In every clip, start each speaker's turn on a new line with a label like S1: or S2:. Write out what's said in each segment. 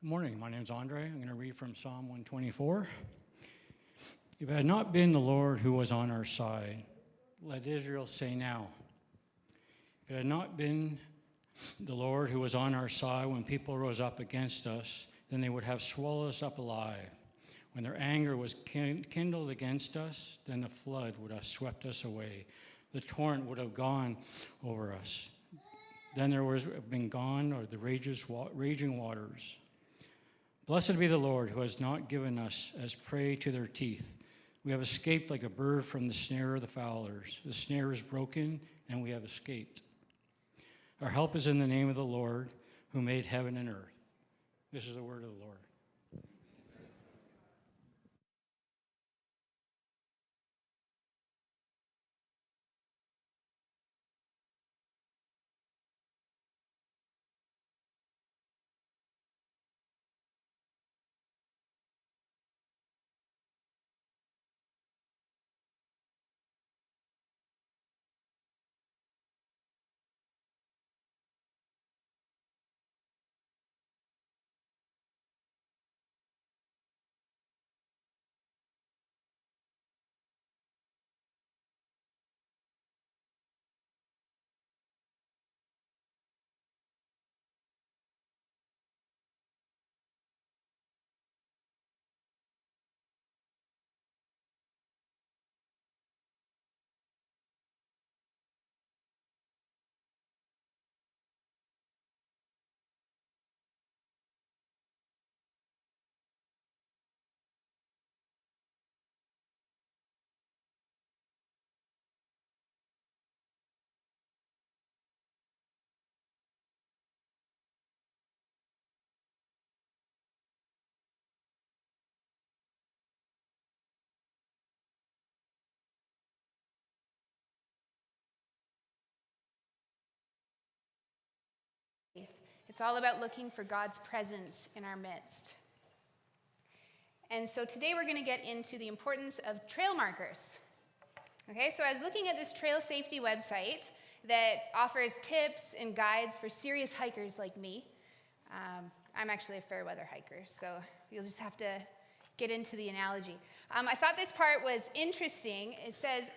S1: Good morning. My name is Andre. I'm going to read from Psalm 124. If it had not been the Lord who was on our side, let Israel say now. If it had not been the Lord who was on our side when people rose up against us, then they would have swallowed us up alive. When their anger was kindled against us, then the flood would have swept us away. The torrent would have gone over us. Then there would have been gone or the raging waters. Blessed be the Lord who has not given us as prey to their teeth. We have escaped like a bird from the snare of the fowlers. The snare is broken, and we have escaped. Our help is in the name of the Lord who made heaven and earth. This is the word of the Lord.
S2: It's all about looking for God's presence in our midst. And so today we're going to get into the importance of trail markers. Okay, so I was looking at this trail safety website that offers tips and guides for serious hikers like me. I'm actually a fair weather hiker, so you'll just have to get into the analogy. I thought this part was interesting. It says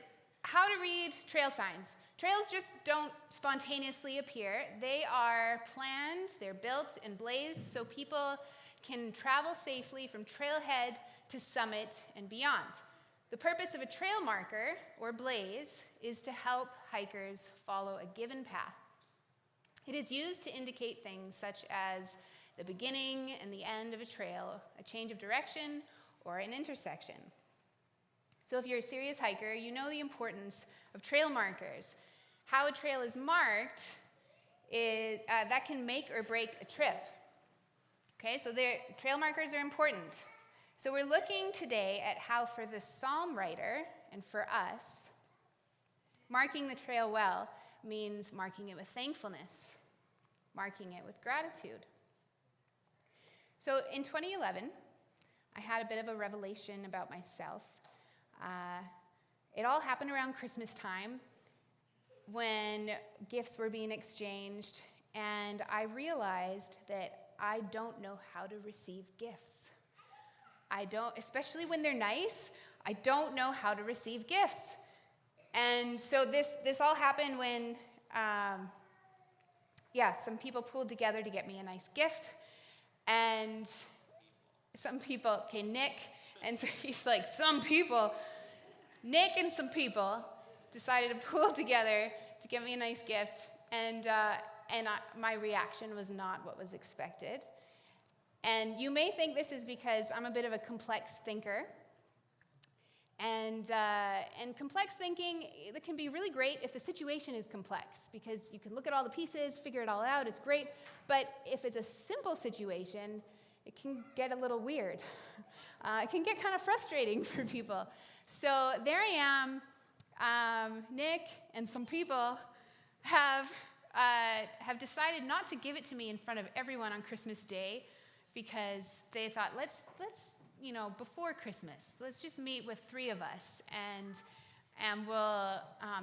S2: how to read trail signs. Trails just don't spontaneously appear. They are planned, they're built and blazed so people can travel safely from trailhead to summit and beyond. The purpose of a trail marker, or blaze, is to help hikers follow a given path. It is used to indicate things such as the beginning and the end of a trail, a change of direction, or an intersection. So if you're a serious hiker, you know the importance of trail markers. How a trail is marked, that can make or break a trip. Okay, so trail markers are important. So we're looking today at how for the psalm writer and for us, marking the trail well means marking it with thankfulness, marking it with gratitude. So in 2011, I had a bit of a revelation about myself. It all happened around Christmas time when gifts were being exchanged, and I realized that I don't know how to receive gifts. I don't, especially when they're nice, I don't know how to receive gifts. And so this all happened when, some people pooled together to get me a nice gift, and some people, okay, Nick, and so he's like, Nick and some people decided to pool together to get me a nice gift, and my reaction was not what was expected. And you may think this is because I'm a bit of a complex thinker, and complex thinking, it can be really great if the situation is complex, because you can look at all the pieces, figure it all out, it's great, but if it's a simple situation, it can get a little weird. It can get kind of frustrating for people. So there I am, Nick and some people have decided not to give it to me in front of everyone on Christmas Day, because they thought, let's before Christmas, let's just meet with 3 of us, and we'll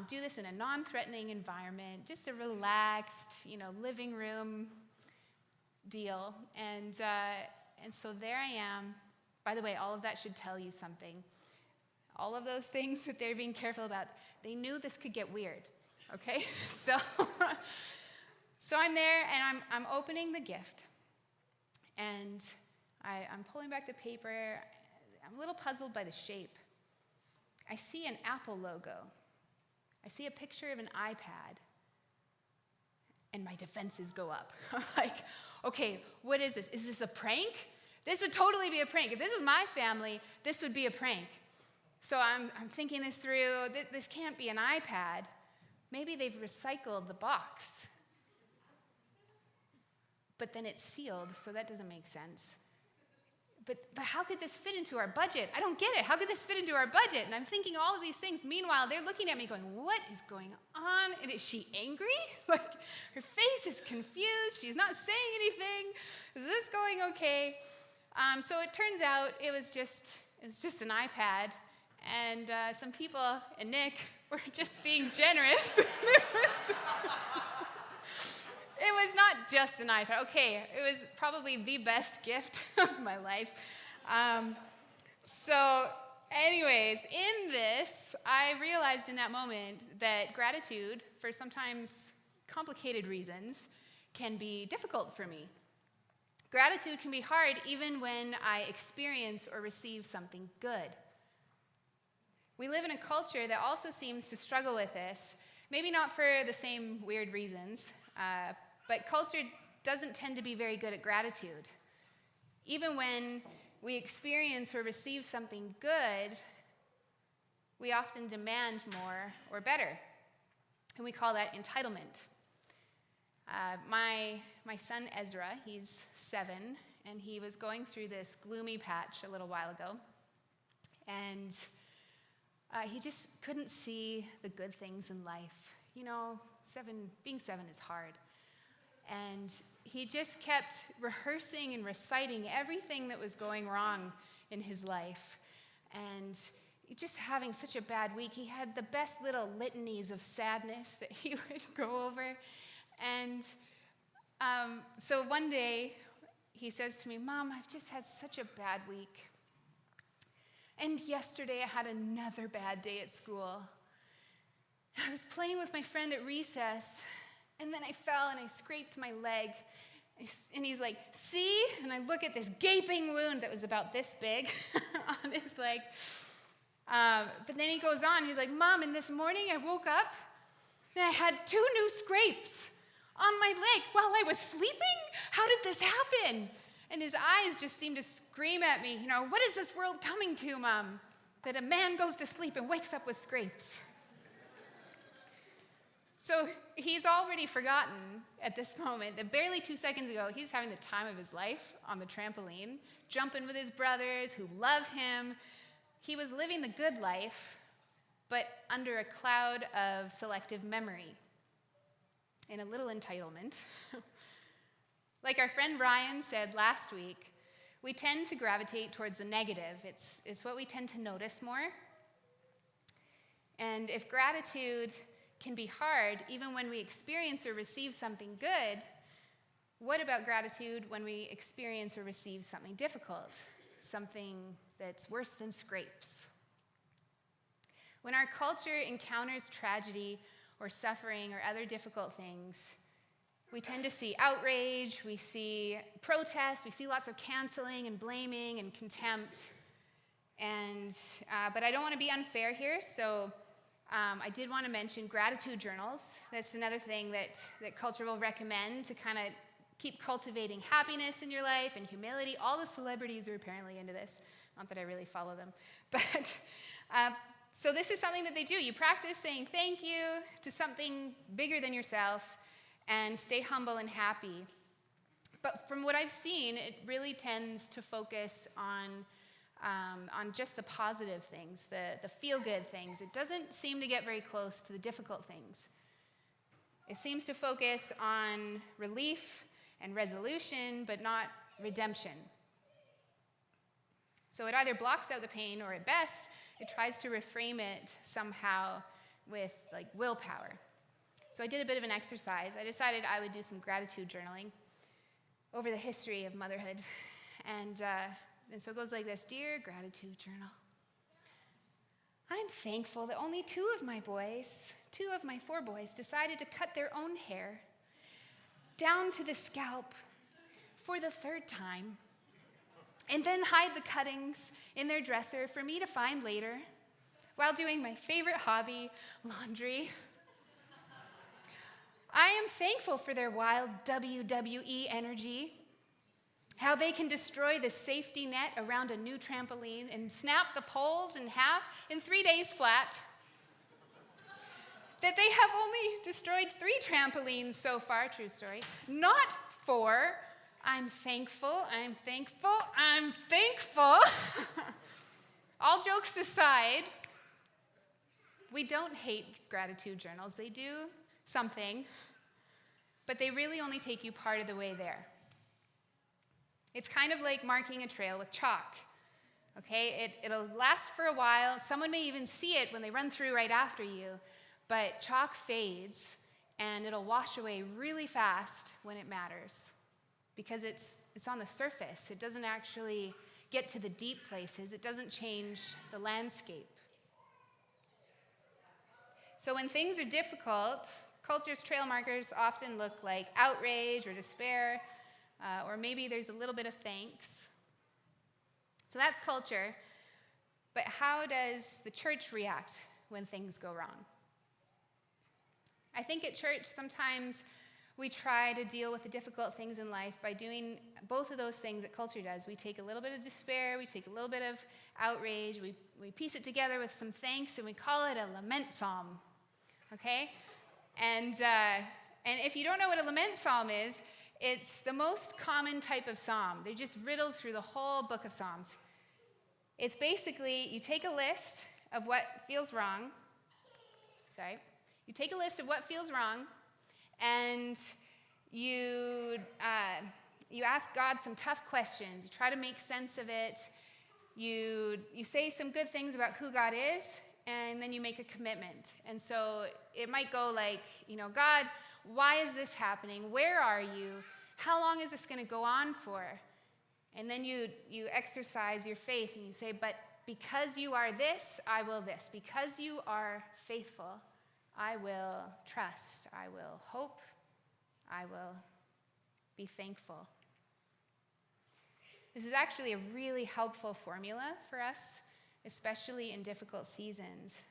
S2: do this in a non-threatening environment, just a relaxed, living room deal. And so there I am. By the way, all of that should tell you something. All of those things that they're being careful about, they knew this could get weird, okay? So I'm there, and I'm opening the gift. And I'm pulling back the paper. I'm a little puzzled by the shape. I see an Apple logo. I see a picture of an iPad. And my defenses go up. I'm like, okay, what is this? Is this a prank? This would totally be a prank. If this was my family, this would be a prank. So I'm thinking this through. This can't be an iPad. Maybe they've recycled the box. But then it's sealed, so that doesn't make sense. But how could this fit into our budget? I don't get it. How could this fit into our budget? And I'm thinking all of these things. Meanwhile, they're looking at me going, what is going on? And is she angry? Like, her face is confused. She's not saying anything. Is this going okay? So it turns out it was just an iPad. And some people and Nick were just being generous. It was not just an iPad. Okay, it was probably the best gift of my life. So anyways, in this, I realized in that moment that gratitude, for sometimes complicated reasons, can be difficult for me. Gratitude can be hard even when I experience or receive something good. We live in a culture that also seems to struggle with this, maybe not for the same weird reasons, but culture doesn't tend to be very good at gratitude. Even when we experience or receive something good, we often demand more or better. And we call that entitlement. My son Ezra, he's 7, and he was going through this gloomy patch a little while ago. And he just couldn't see the good things in life. You know, being 7 is hard. And he just kept rehearsing and reciting everything that was going wrong in his life. And just having such a bad week. He had the best little litanies of sadness that he would go over. And so one day, he says to me, Mom, I've just had such a bad week. And yesterday, I had another bad day at school. I was playing with my friend at recess, and then I fell and I scraped my leg. And he's like, see? And I look at this gaping wound that was about this big on his leg. But then he goes on, he's like, Mom, and this morning I woke up and I had 2 new scrapes on my leg while I was sleeping? How did this happen? And his eyes just seemed to scream at me, what is this world coming to, Mom? That a man goes to sleep and wakes up with scrapes. So he's already forgotten at this moment that barely 2 seconds ago, he's having the time of his life on the trampoline, jumping with his brothers who love him. He was living the good life, but under a cloud of selective memory and a little entitlement. Like our friend Ryan said last week, we tend to gravitate towards the negative. It's what we tend to notice more. And if gratitude can be hard, even when we experience or receive something good, what about gratitude when we experience or receive something difficult, something that's worse than scrapes? When our culture encounters tragedy or suffering or other difficult things, we tend to see outrage, we see protest, we see lots of canceling and blaming and contempt. But I don't want to be unfair here, so I did want to mention gratitude journals. That's another thing that culture will recommend to kind of keep cultivating happiness in your life and humility. All the celebrities are apparently into this. Not that I really follow them. But so this is something that they do. You practice saying thank you to something bigger than yourself and stay humble and happy. But from what I've seen, it really tends to focus on just the positive things, the feel-good things. It doesn't seem to get very close to the difficult things. It seems to focus on relief and resolution, but not redemption. So it either blocks out the pain, or at best, it tries to reframe it somehow with like willpower. So I did a bit of an exercise. I decided I would do some gratitude journaling. over the history of motherhood. And so it goes like this. Dear Gratitude Journal, I'm thankful that only two of my 4 boys, decided to cut their own hair down to the scalp for the 3rd time, and then hide the cuttings in their dresser for me to find later while doing my favorite hobby, laundry. I am thankful for their wild WWE energy, how they can destroy the safety net around a new trampoline and snap the poles in half in 3 days flat. That they have only destroyed 3 trampolines so far, true story, not 4. I'm thankful. All jokes aside, we don't hate gratitude journals. They do something, but they really only take you part of the way there. It's kind of like marking a trail with chalk. Okay, it'll last for a while. Someone may even see it when they run through right after you, but chalk fades and it'll wash away really fast when it matters because it's on the surface. It doesn't actually get to the deep places. It doesn't change the landscape. So when things are difficult, culture's trail markers often look like outrage or despair, or maybe there's a little bit of thanks. So that's culture. But how does the church react when things go wrong? I think at church sometimes we try to deal with the difficult things in life by doing both of those things that culture does. We take a little bit of despair, we take a little bit of outrage, we piece it together with some thanks, and we call it a lament psalm. Okay? And if you don't know what a lament psalm is, it's the most common type of psalm. They're just riddled through the whole book of Psalms. It's basically, you take a list of what feels wrong. You take a list of what feels wrong, and you ask God some tough questions. You try to make sense of it. You say some good things about who God is, and then you make a commitment. And so it might go like, God, why is this happening? Where are you? How long is this going to go on for? And then you exercise your faith and you say, but because you are this, I will this. Because you are faithful, I will trust. I will hope. I will be thankful. This is actually a really helpful formula for us, especially in difficult seasons.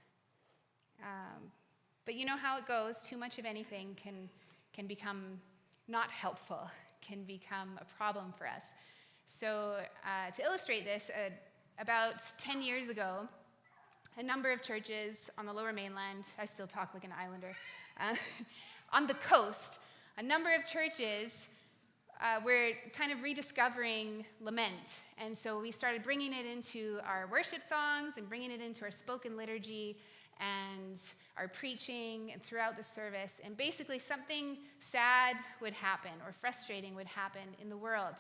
S2: But you know how it goes. Too much of anything can become not helpful, can become a problem for us. So to illustrate this, about 10 years ago, a number of churches on the Lower Mainland, I still talk like an islander, on the coast, a number of churches were kind of rediscovering lament. And so we started bringing it into our worship songs and bringing it into our spoken liturgy and our preaching and throughout the service. And basically something sad would happen or frustrating would happen in the world.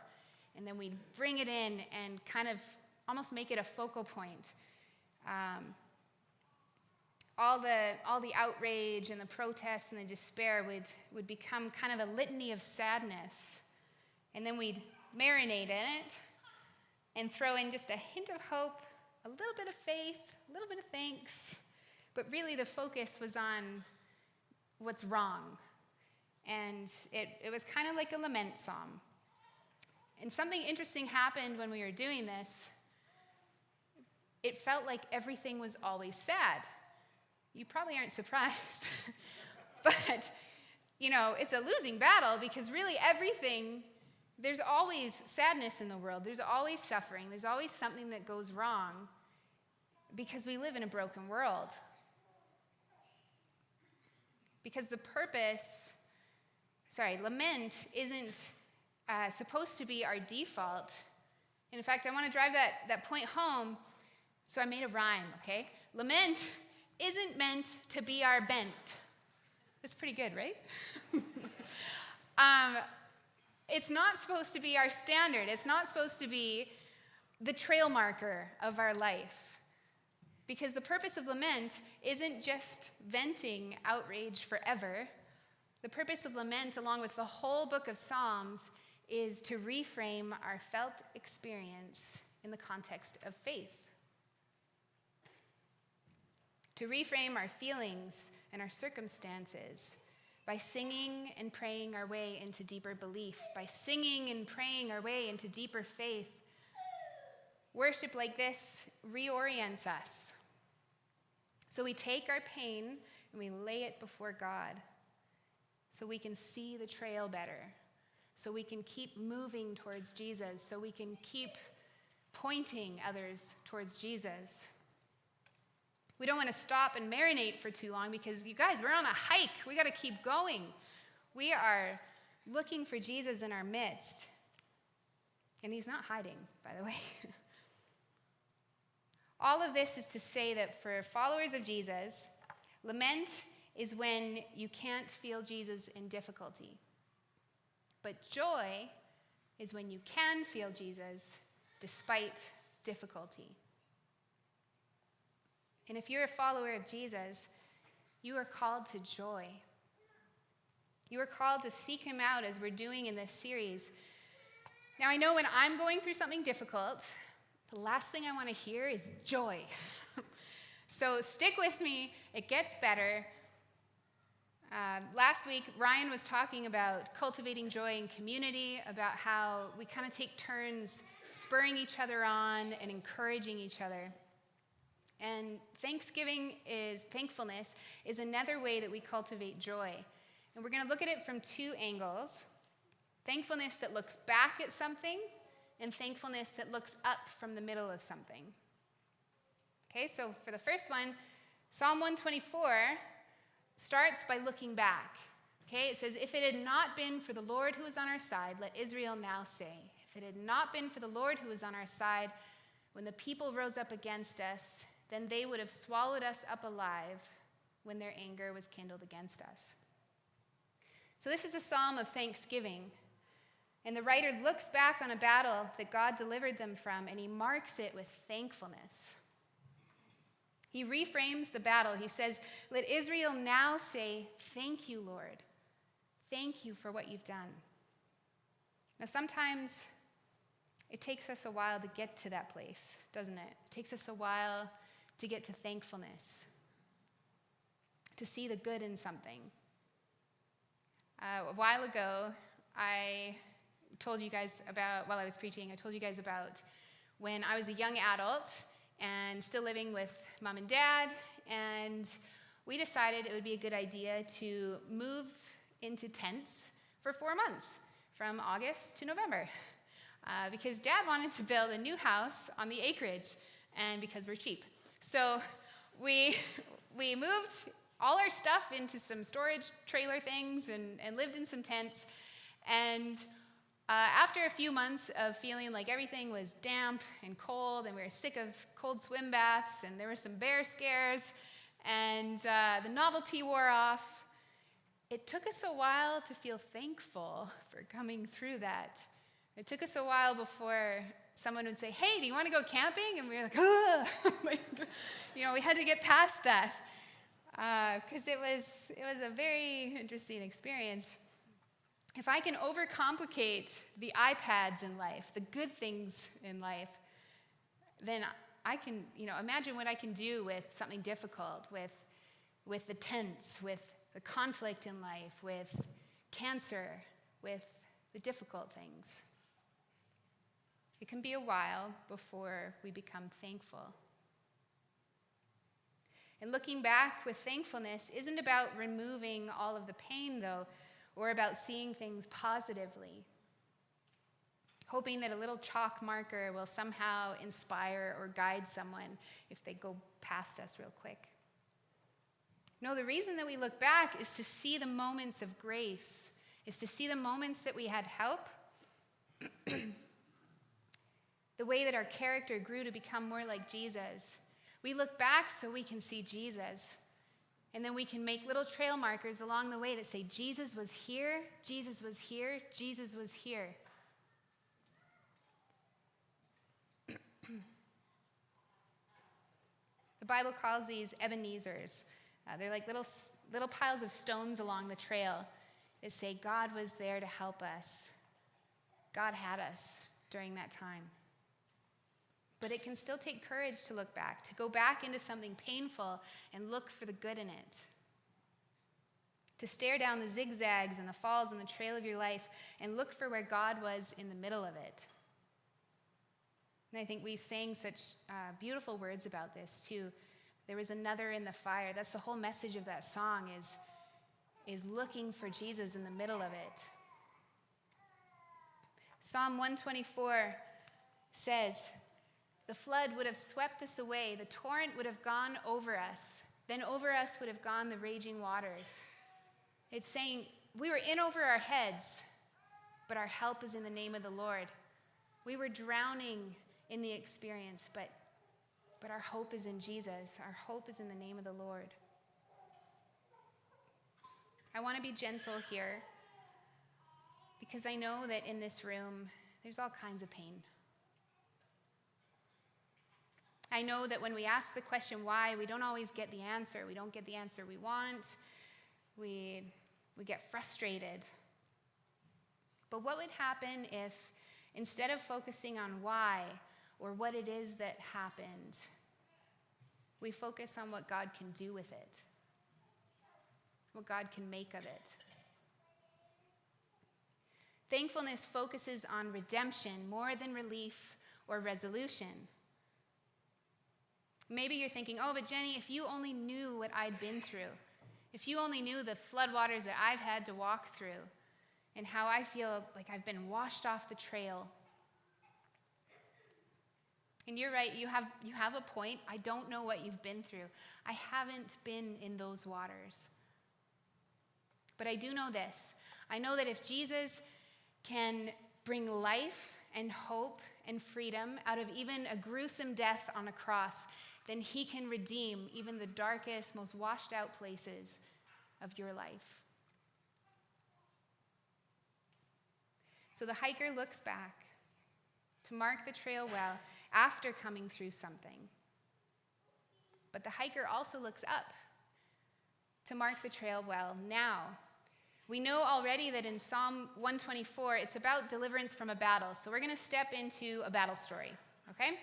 S2: And then we'd bring it in and kind of almost make it a focal point. All the outrage and the protests and the despair would become kind of a litany of sadness. And then we'd marinate in it and throw in just a hint of hope, a little bit of faith, a little bit of thanks. But really the focus was on what's wrong. And it was kind of like a lament psalm. And something interesting happened when we were doing this. It felt like everything was always sad. You probably aren't surprised. But, it's a losing battle because really everything, there's always sadness in the world. There's always suffering. There's always something that goes wrong because we live in a broken world. Because lament isn't supposed to be our default. And in fact, I want to drive that point home, so I made a rhyme, okay? Lament isn't meant to be our bent. That's pretty good, right? It's not supposed to be our standard. It's not supposed to be the trail marker of our life. Because the purpose of lament isn't just venting outrage forever. The purpose of lament, along with the whole book of Psalms, is to reframe our felt experience in the context of faith. To reframe our feelings and our circumstances by singing and praying our way into deeper belief, by singing and praying our way into deeper faith. Worship like this reorients us. So we take our pain and we lay it before God so we can see the trail better, so we can keep moving towards Jesus, so we can keep pointing others towards Jesus. We don't want to stop and marinate for too long because, you guys, we're on a hike. We got to keep going. We are looking for Jesus in our midst. And he's not hiding, by the way. All of this is to say that for followers of Jesus, lament is when you can't feel Jesus in difficulty. But joy is when you can feel Jesus despite difficulty. And if you're a follower of Jesus, you are called to joy. You are called to seek him out as we're doing in this series. Now, I know when I'm going through something difficult, the last thing I want to hear is joy. So stick with me. It gets better. Last week, Ryan was talking about cultivating joy in community, about how we kind of take turns spurring each other on and encouraging each other. And thankfulness is another way that we cultivate joy. And we're going to look at it from two angles. Thankfulness that looks back at something, and thankfulness that looks up from the middle of something. Okay, so for the first one, Psalm 124 starts by looking back. Okay, it says, if it had not been for the Lord who was on our side, let Israel now say, if it had not been for the Lord who was on our side, when the people rose up against us, then they would have swallowed us up alive when their anger was kindled against us. So this is a psalm of thanksgiving. And the writer looks back on a battle that God delivered them from, and he marks it with thankfulness. He reframes the battle. He says, let Israel now say, thank you, Lord. Thank you for what you've done. Now, sometimes it takes us a while to get to that place, doesn't it? It takes us a while to get to thankfulness, to see the good in something. A while ago, I told you guys about, while I was preaching, I told you guys about when I was a young adult and still living with mom and dad, and we decided it would be a good idea to move into tents for 4 months, from August to November, because Dad wanted to build a new house on the acreage, and because we're cheap. So we moved all our stuff into some storage trailer things and lived in some tents, and after a few months of feeling like everything was damp and cold, and we were sick of cold swim baths, and there were some bear scares, and the novelty wore off, it took us a while to feel thankful for coming through that. It took us a while before someone would say, hey, do you want to go camping? And we were like, we had to get past that because it was a very interesting experience. If I can overcomplicate the iPads in life, the good things in life, then I can, imagine what I can do with something difficult, with the tents, with the conflict in life, with cancer, with the difficult things. It can be a while before we become thankful. And looking back with thankfulness isn't about removing all of the pain, though, or about seeing things positively, hoping that a little chalk marker will somehow inspire or guide someone if they go past us real quick. No, the reason that we look back is to see the moments of grace, is to see the moments that we had help, the way that our character grew to become more like Jesus. We look back so we can see Jesus. And then we can make little trail markers along the way that say, Jesus was here, Jesus was here, Jesus was here. The Bible calls these Ebenezers. They're like little piles of stones along the trail that say God was there to help us. God had us during that time. But it can still take courage to look back, to go back into something painful and look for the good in it. To stare down the zigzags and the falls on the trail of your life and look for where God was in the middle of it. And I think we sang such beautiful words about this too. There was another in the fire. That's the whole message of that song is looking for Jesus in the middle of it. Psalm 124 says, "The flood would have swept us away. The torrent would have gone over us. Then over us would have gone the raging waters." It's saying we were in over our heads, but our help is in the name of the Lord. We were drowning in the experience, but our hope is in Jesus. Our hope is in the name of the Lord. I want to be gentle here because I know that in this room, there's all kinds of pain. I know that when we ask the question why, we don't always get the answer. We don't get the answer we want. We get frustrated. But what would happen if, instead of focusing on why or what it is that happened, we focus on what God can do with it, what God can make of it? Thankfulness focuses on redemption more than relief or resolution. Maybe you're thinking, oh, but Jenny, if you only knew what I'd been through, if you only knew the floodwaters that I've had to walk through and how I feel like I've been washed off the trail. And you're right, you have a point. I don't know what you've been through. I haven't been in those waters. But I do know this. I know that if Jesus can bring life and hope and freedom out of even a gruesome death on a cross, then he can redeem even the darkest, most washed out places of your life. So the hiker looks back to mark the trail well after coming through something. But the hiker also looks up to mark the trail well now. We know already that in Psalm 124, it's about deliverance from a battle. So we're going to step into a battle story, okay?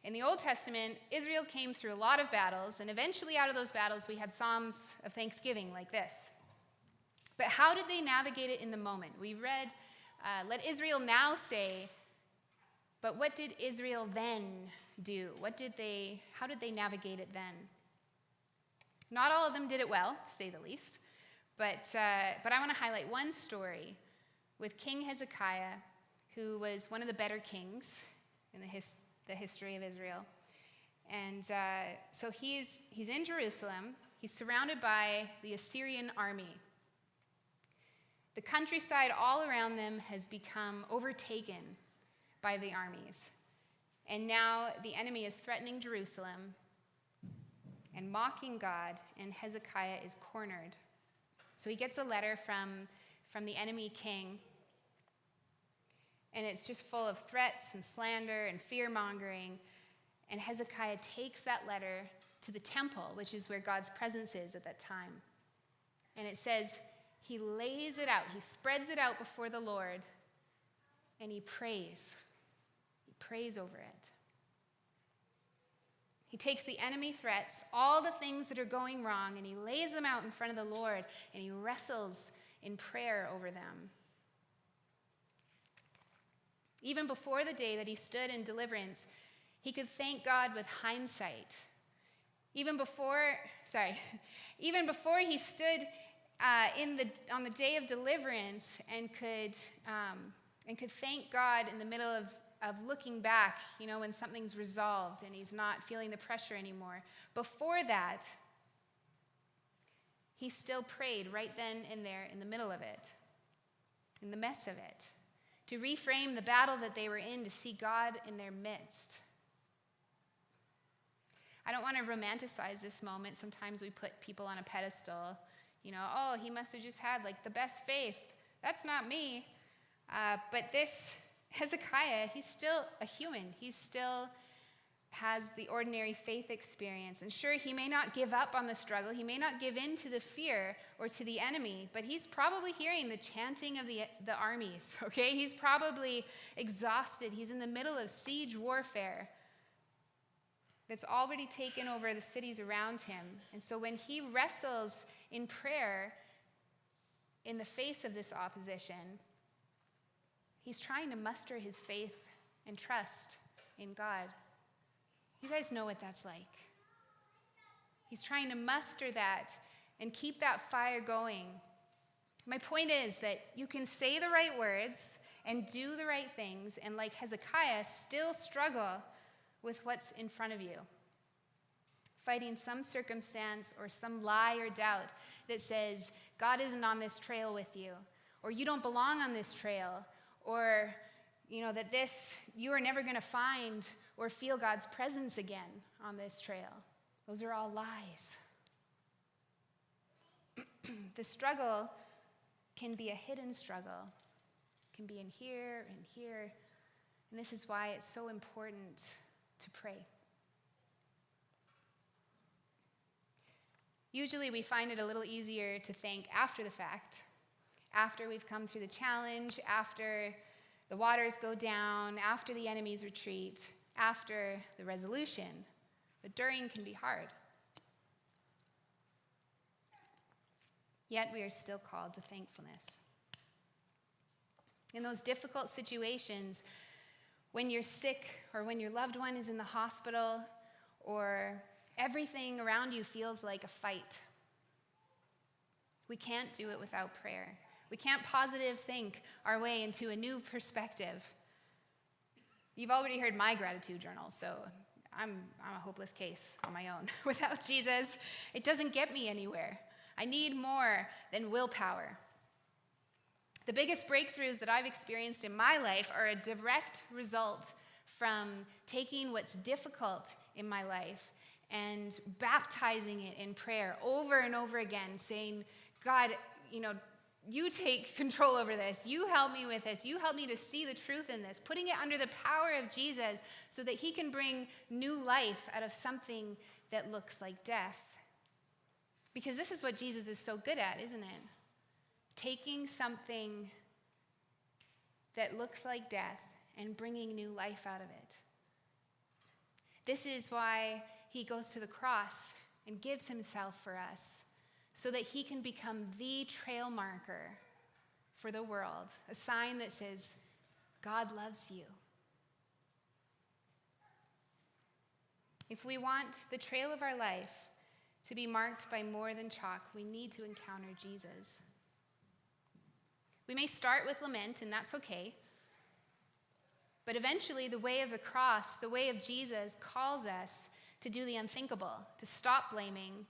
S2: In the Old Testament, Israel came through a lot of battles, and eventually out of those battles, we had Psalms of thanksgiving like this. But how did they navigate it in the moment? We read, let Israel now say, but what did Israel then do? How did they navigate it then? Not all of them did it well, to say the least. But I want to highlight one story with King Hezekiah, who was one of the better kings in the history of Israel. And so he's in Jerusalem. He's surrounded by the Assyrian army. The countryside all around them has become overtaken by the armies. And now the enemy is threatening Jerusalem and mocking God, and Hezekiah is cornered. So he gets a letter from the enemy king, and it's just full of threats and slander and fear-mongering. And Hezekiah takes that letter to the temple, which is where God's presence is at that time. And it says he lays it out, he spreads it out before the Lord, and he prays. He prays over it. He takes the enemy threats, all the things that are going wrong, and he lays them out in front of the Lord, and he wrestles in prayer over them. Even before the day that he stood in deliverance, he could thank God with hindsight. Even before he stood on the day of deliverance and could thank God in the middle of looking back, when something's resolved and he's not feeling the pressure anymore. Before that, he still prayed right then and there in the middle of it, in the mess of it, to reframe the battle that they were in, to see God in their midst. I don't want to romanticize this moment. Sometimes we put people on a pedestal. Oh, he must have just had the best faith. That's not me. But this Hezekiah, he's still a human. He's still has the ordinary faith experience. And sure, he may not give up on the struggle. He may not give in to the fear or to the enemy, but he's probably hearing the chanting of the armies, okay? He's probably exhausted. He's in the middle of siege warfare that's already taken over the cities around him. And so when he wrestles in prayer in the face of this opposition, he's trying to muster his faith and trust in God. You guys know what that's like. He's trying to muster that and keep that fire going. My point is that you can say the right words and do the right things, and like Hezekiah, still struggle with what's in front of you, fighting some circumstance or some lie or doubt that says, God isn't on this trail with you, or you don't belong on this trail, or that you are never going to find or feel God's presence again on this trail. Those are all lies. The struggle can be a hidden struggle. It can be in here and here. And this is why it's so important to pray. Usually we find it a little easier to thank after the fact, after we've come through the challenge, after the waters go down, after the enemies retreat, after the resolution. But during can be hard. Yet we are still called to thankfulness. In those difficult situations, when you're sick or when your loved one is in the hospital or everything around you feels like a fight, we can't do it without prayer. We can't positive think our way into a new perspective. You've already heard my gratitude journal, so I'm a hopeless case on my own. Without Jesus, it doesn't get me anywhere. I need more than willpower. The biggest breakthroughs that I've experienced in my life are a direct result from taking what's difficult in my life and baptizing it in prayer over and over again, saying, God, you take control over this. You help me with this. You help me to see the truth in this, putting it under the power of Jesus so that he can bring new life out of something that looks like death. Because this is what Jesus is so good at, isn't it? Taking something that looks like death and bringing new life out of it. This is why he goes to the cross and gives himself for us, so that he can become the trail marker for the world, a sign that says, God loves you. If we want the trail of our life to be marked by more than chalk, we need to encounter Jesus. We may start with lament, and that's okay. But eventually, the way of the cross, the way of Jesus, calls us to do the unthinkable, to stop blaming,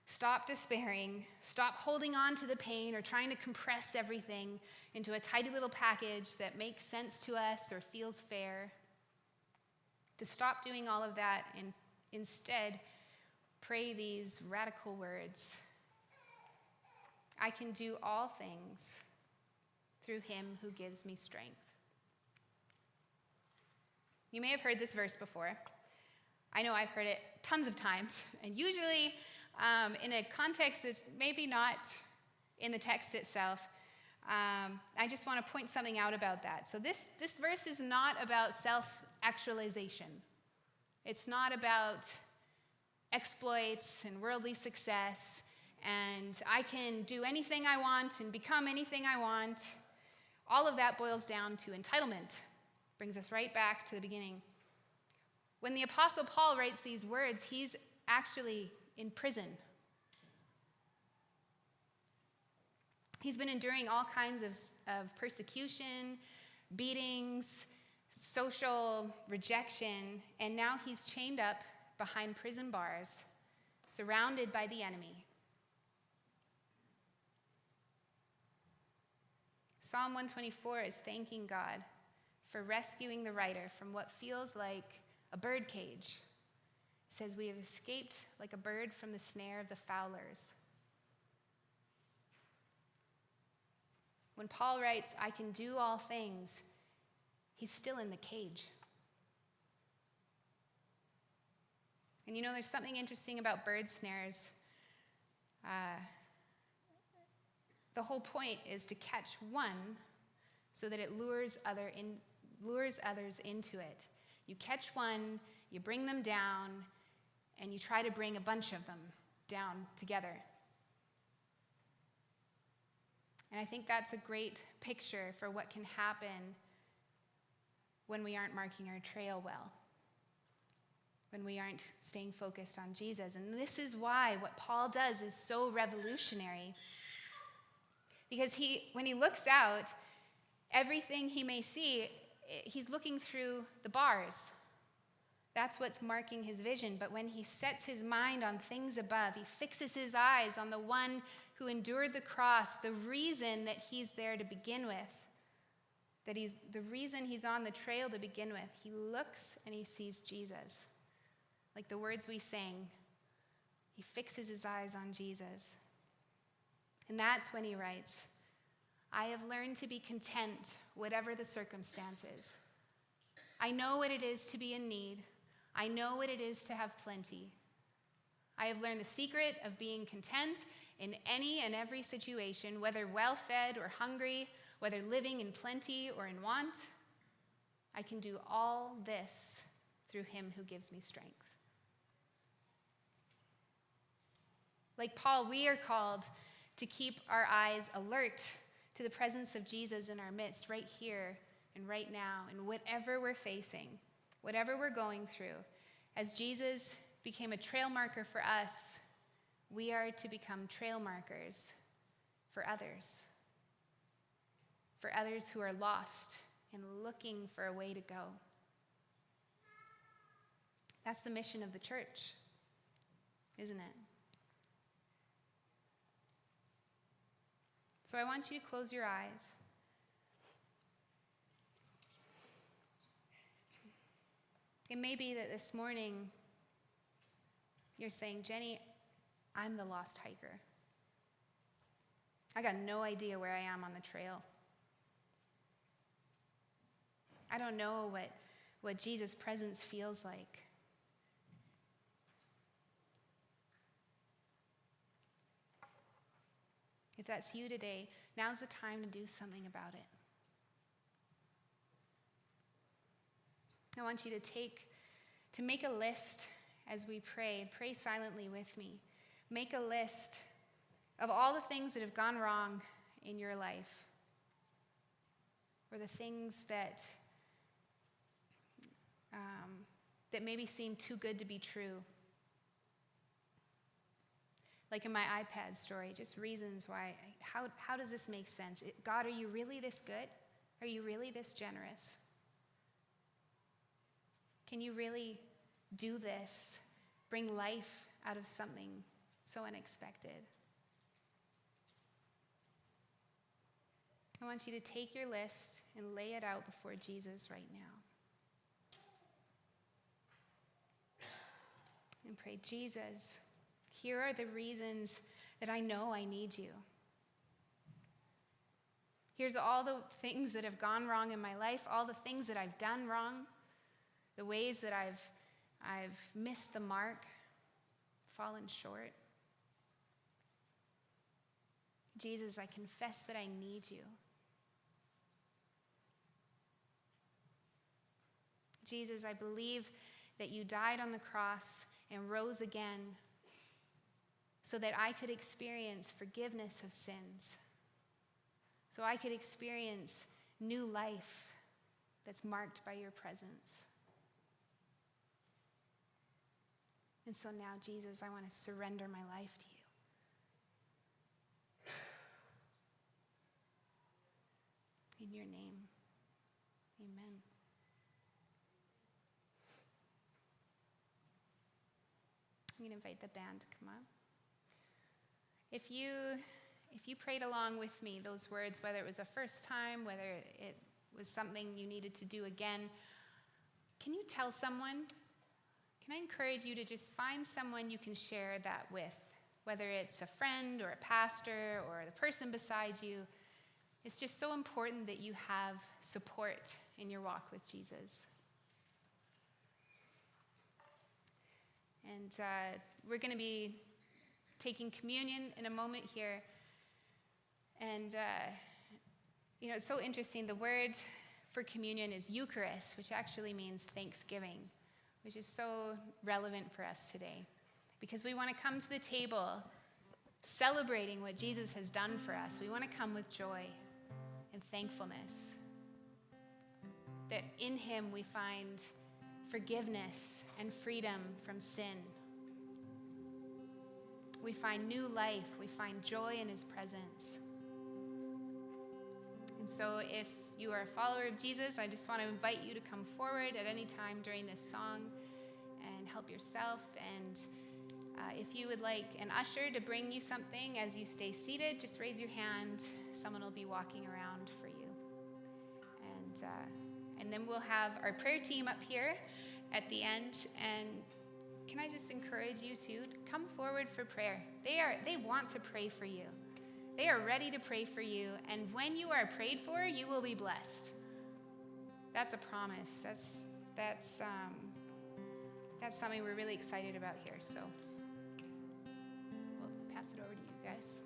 S2: stop despairing, stop holding on to the pain or trying to compress everything into a tidy little package that makes sense to us or feels fair. To stop doing all of that and instead pray these radical words. I can do all things through him who gives me strength. You may have heard this verse before. I know I've heard it tons of times, and usually in a context that's maybe not in the text itself. I just want to point something out about that. So this verse is not about self-actualization. It's not about exploits and worldly success, and I can do anything I want and become anything I want. All of that boils down to entitlement. Brings us right back to the beginning. When the Apostle Paul writes these words, he's actually in prison. He's been enduring all kinds of persecution, beatings, social rejection, and now he's chained up behind prison bars, surrounded by the enemy. Psalm 124 is thanking God for rescuing the writer from what feels like a bird cage. It says, we have escaped like a bird from the snare of the fowlers. When Paul writes, I can do all things, he's still in the cage. And there's something interesting about bird snares. The whole point is to catch one so that it lures others into it. You catch one, you bring them down, and you try to bring a bunch of them down together. And I think that's a great picture for what can happen when we aren't marking our trail well, when we aren't staying focused on Jesus. And this is why what Paul does is so revolutionary. Because when he looks out, everything he may see, he's looking through the bars. That's what's marking his vision. But when he sets his mind on things above, he fixes his eyes on the one who endured the cross, the reason that he's there to begin with, the reason he's on the trail to begin with. He looks and he sees Jesus. Like the words we sang, he fixes his eyes on Jesus. And that's when he writes, I have learned to be content, whatever the circumstances. I know what it is to be in need. I know what it is to have plenty. I have learned the secret of being content in any and every situation, whether well-fed or hungry, whether living in plenty or in want. I can do all this through him who gives me strength. Like Paul, we are called to keep our eyes alert to the presence of Jesus in our midst right here and right now, and whatever we're facing, whatever we're going through. As Jesus became a trail marker for us, we are to become trail markers for others who are lost and looking for a way to go. That's the mission of the church, isn't it? So I want you to close your eyes. It may be that this morning you're saying, Jenny, I'm the lost hiker. I got no idea where I am on the trail. I don't know what Jesus' presence feels like. If that's you today, now's the time to do something about it. I want you to make a list as we pray. Pray silently with me. Make a list of all the things that have gone wrong in your life, or the things that maybe seem too good to be true. Like in my iPad story, just reasons why. How does this make sense? God, are you really this good? Are you really this generous? Can you really do this? Bring life out of something so unexpected? I want you to take your list and lay it out before Jesus right now. And pray, Jesus, here are the reasons that I know I need you. Here's all the things that have gone wrong in my life, all the things that I've done wrong, the ways that I've missed the mark, fallen short. Jesus, I confess that I need you. Jesus, I believe that you died on the cross and rose again so that I could experience forgiveness of sins, so I could experience new life that's marked by your presence. And so now, Jesus, I want to surrender my life to you. In your name, amen. I'm going to invite the band to come up. If you prayed along with me, those words, whether it was a first time, whether it was something you needed to do again, can you tell someone? Can I encourage you to just find someone you can share that with, whether it's a friend or a pastor or the person beside you. It's just so important that you have support in your walk with Jesus. And we're going to be taking communion in a moment here. And, it's so interesting. The word for communion is Eucharist, which actually means thanksgiving, which is so relevant for us today. Because we want to come to the table celebrating what Jesus has done for us. We want to come with joy and thankfulness. That in him we find forgiveness and freedom from sin. We find new life. We find joy in his presence. And so if you are a follower of Jesus, I just want to invite you to come forward at any time during this song and help yourself. And if you would like an usher to bring you something as you stay seated, just raise your hand. Someone will be walking around for you. And then we'll have our prayer team up here at the end. And can I just encourage you to come forward for prayer? They want to pray for you. They are ready to pray for you. And when you are prayed for, you will be blessed. That's a promise. That's something we're really excited about here. So we'll pass it over to you guys.